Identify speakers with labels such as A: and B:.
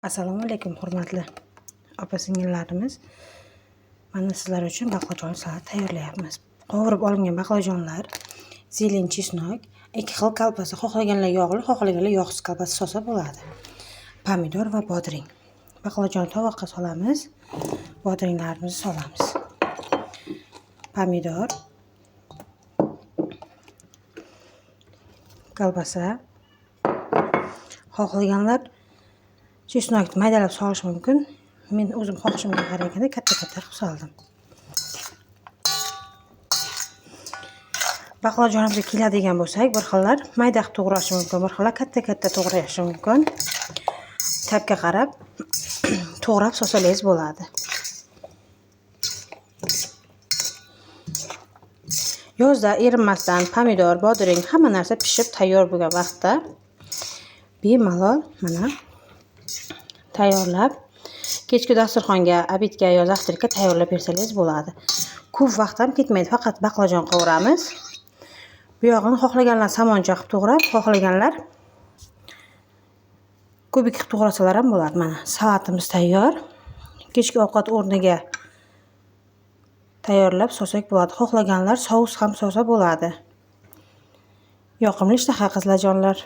A: Assalomu alaykum hurmatli opa-singillarimiz. Mana sizlar uchun baqlajon salat tayyorlayapmiz. Qovurib olingan baqlajonlar, zelin, chesnok, 2 xil kolbasa, xohlaganlar yog'li, xohlaganlar yog'siz kolbasa solsa bo'ladi. Pomidor va bodring. Baqlajon tovoqqa solamiz, bodringlarimizni solamiz. Pomidor, kolbasa, xohlaganlar chesnokni maydalab solish mumkin. Men o'zim xohishimga qaraganda katta-katta qilib soldim. Baqlajonimizga keladigan bo'lsak, bir xillar mayda qilib to'g'rashi mumkin, bir xillar katta-katta to'g'rashi mumkin. Tabga qarab to'g'rab solsangiz bo'ladi. Yozda erinmasdan pomidor, bodring hamma narsa pishib tayyor bo'lgan vaqtda bemalol mana tayyorlab kechki dasturxonga, obedga yo zavtrakka tayyorlab bersangiz bo'ladi. Ko'p vaqt ham ketmaydi, faqat baqlajon qovuramiz. Bu yog'ini xohlaganlar somoncha qilib to'g'rab, xohlaganlar kubik qilib to'g'rasalar ham bo'ladi. Mana salatimiz tayyor. Kechki ovqat o'rniga tayyorlab solsak bo'ladi. Xohlaganlar sous ham solsa bo'ladi. Yoqimli ishtaha qizlarjonlar.